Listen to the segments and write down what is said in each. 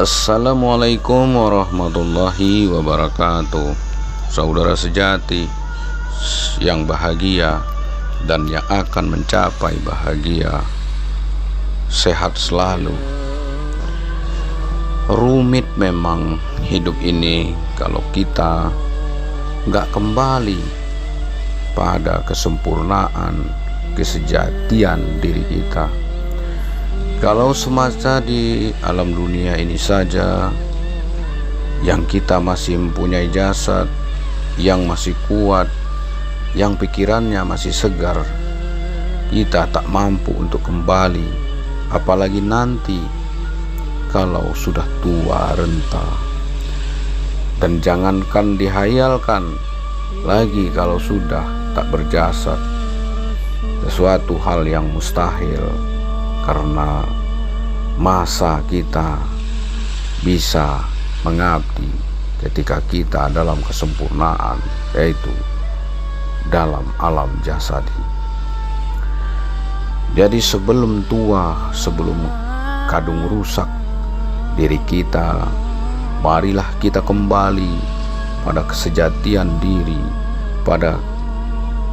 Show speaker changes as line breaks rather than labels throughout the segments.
Assalamualaikum warahmatullahi wabarakatuh. Saudara sejati yang bahagia dan yang akan mencapai bahagia, sehat selalu. Rumit memang hidup ini kalau kita nggak kembali pada kesempurnaan, kesejatian diri kita. Kalau semasa di alam dunia ini saja yang kita masih mempunyai jasad yang masih kuat, yang pikirannya masih segar, kita tak mampu untuk kembali, apalagi nanti kalau sudah tua renta. Dan jangankan dihayalkan lagi kalau sudah tak berjasad, sesuatu hal yang mustahil, karena masa kita bisa mengabdi ketika kita dalam kesempurnaan, yaitu dalam alam jasadi. Jadi sebelum tua, sebelum kadung rusak diri kita, marilah kita kembali pada kesejatian diri, pada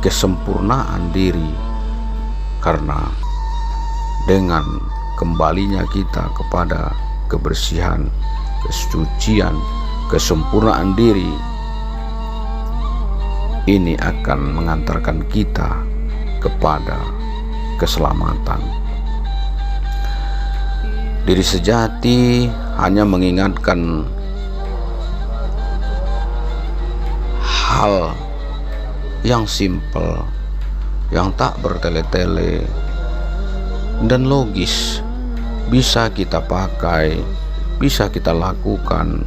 kesempurnaan diri, karena dengan kembalinya kita kepada kebersihan, kesucian, kesempurnaan diri, ini akan mengantarkan kita kepada keselamatan. Diri sejati hanya mengingatkan hal yang simpel, yang tak bertele-tele dan logis, bisa kita pakai, bisa kita lakukan.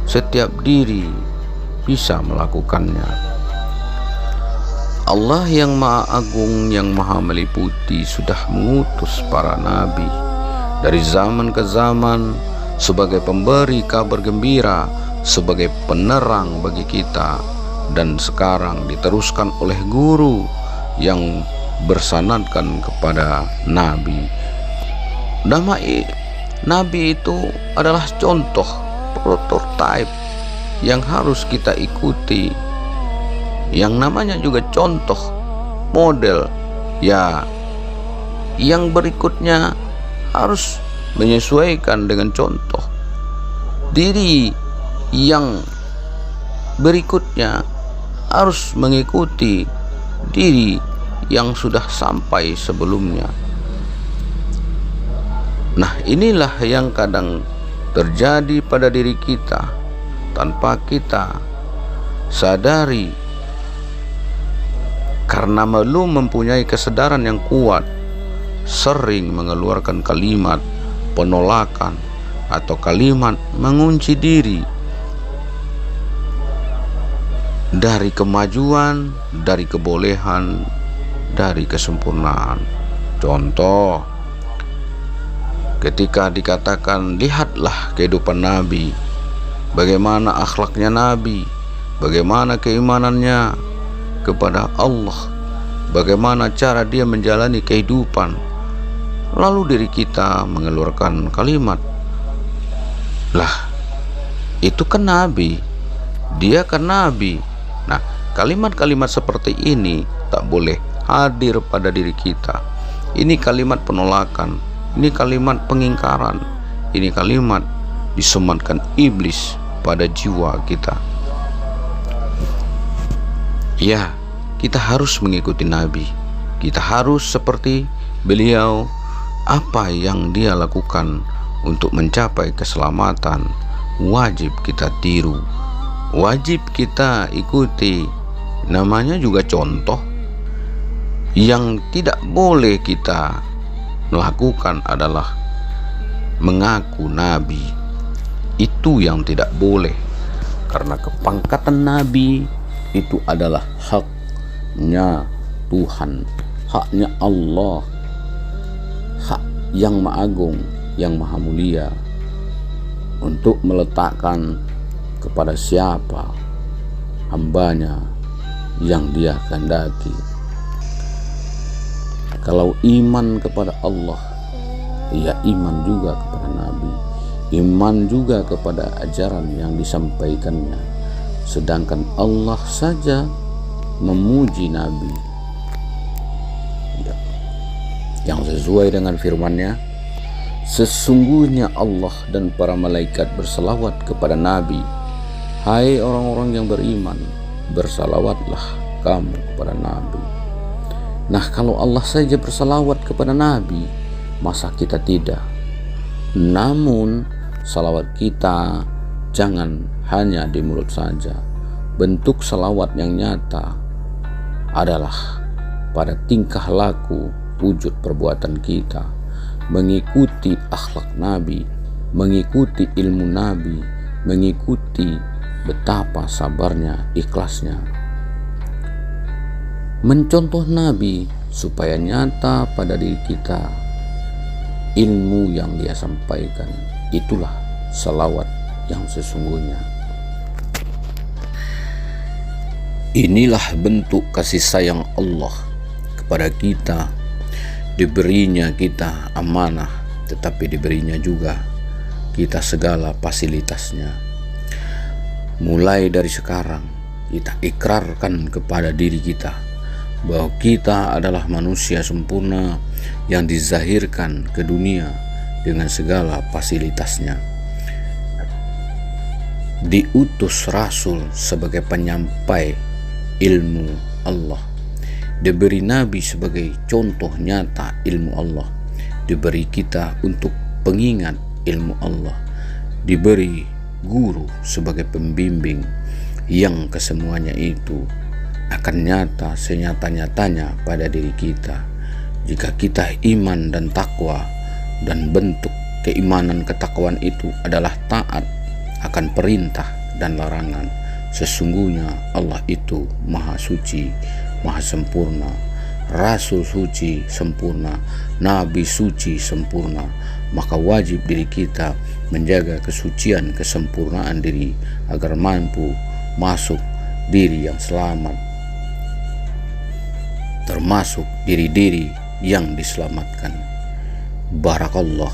Setiap diri bisa melakukannya. Allah yang Maha Agung, yang Maha Meliputi, sudah mengutus para nabi dari zaman ke zaman sebagai pemberi kabar gembira, sebagai penerang bagi kita, dan sekarang diteruskan oleh guru yang bersanadkan kepada nabi. Nabi itu adalah contoh, prototipe yang harus kita ikuti, yang namanya juga contoh, model. Ya, yang berikutnya harus menyesuaikan dengan contoh. Diri yang berikutnya harus mengikuti diri yang sudah sampai sebelumnya. Nah, inilah yang kadang terjadi pada diri kita tanpa kita sadari, karena belum mempunyai kesadaran yang kuat, sering mengeluarkan kalimat penolakan atau kalimat mengunci diri dari kemajuan, dari kebolehan, dari kesempurnaan. Contoh, ketika dikatakan lihatlah kehidupan Nabi, bagaimana akhlaknya Nabi, bagaimana keimanannya kepada Allah, bagaimana cara dia menjalani kehidupan, lalu diri kita mengeluarkan kalimat, lah itu kan Nabi, dia kan Nabi. Nah, kalimat-kalimat seperti ini tak boleh hadir pada diri kita. Ini kalimat penolakan, ini kalimat pengingkaran, ini kalimat disematkan iblis pada jiwa kita. Ya, kita harus mengikuti Nabi, kita harus seperti beliau. Apa yang dia lakukan untuk mencapai keselamatan wajib kita tiru, wajib kita ikuti. Namanya juga contoh. Yang tidak boleh kita melakukan adalah mengaku nabi. Itu yang tidak boleh, karena kepangkatan nabi itu adalah haknya Tuhan, haknya Allah, hak yang Maha Agung, yang Maha Mulia, untuk meletakkan kepada siapa hambanya yang dia kehendaki. Kalau iman kepada Allah, ya iman juga kepada Nabi. iman juga kepada ajaran yang disampaikannya, sedangkan Allah saja memuji Nabi yang sesuai dengan firman-Nya, sesungguhnya Allah dan para malaikat berselawat kepada Nabi. Hai orang-orang yang beriman, bersalawatlah kamu kepada Nabi. Nah, kalau Allah saja bersalawat kepada Nabi, masa kita tidak? Namun salawat kita jangan hanya di mulut saja. Bentuk salawat yang nyata adalah pada tingkah laku, wujud perbuatan kita, mengikuti akhlak Nabi, mengikuti ilmu Nabi, mengikuti betapa sabarnya, ikhlasnya, mencontoh Nabi supaya nyata pada diri kita ilmu yang dia sampaikan. Itulah salawat yang sesungguhnya. Inilah bentuk kasih sayang Allah kepada kita. Diberinya kita amanah, tetapi diberinya juga kita segala fasilitasnya. Mulai dari sekarang kita ikrarkan kepada diri kita bahwa kita adalah manusia sempurna yang dizahirkan ke dunia dengan segala fasilitasnya. Diutus Rasul sebagai penyampai ilmu Allah, diberi Nabi sebagai contoh nyata ilmu Allah, diberi kita untuk pengingat ilmu Allah, diberi guru sebagai pembimbing yang kesemuanya itu akan nyata senyata-nyatanya pada diri kita jika kita iman dan takwa, dan bentuk keimanan ketakwaan itu adalah taat akan perintah dan larangan. Sesungguhnya Allah itu maha suci, maha sempurna, Rasul suci sempurna, Nabi suci sempurna. Maka wajib diri kita menjaga kesucian, kesempurnaan diri agar mampu masuk diri yang selamat, termasuk diri-diri yang diselamatkan. Barakallah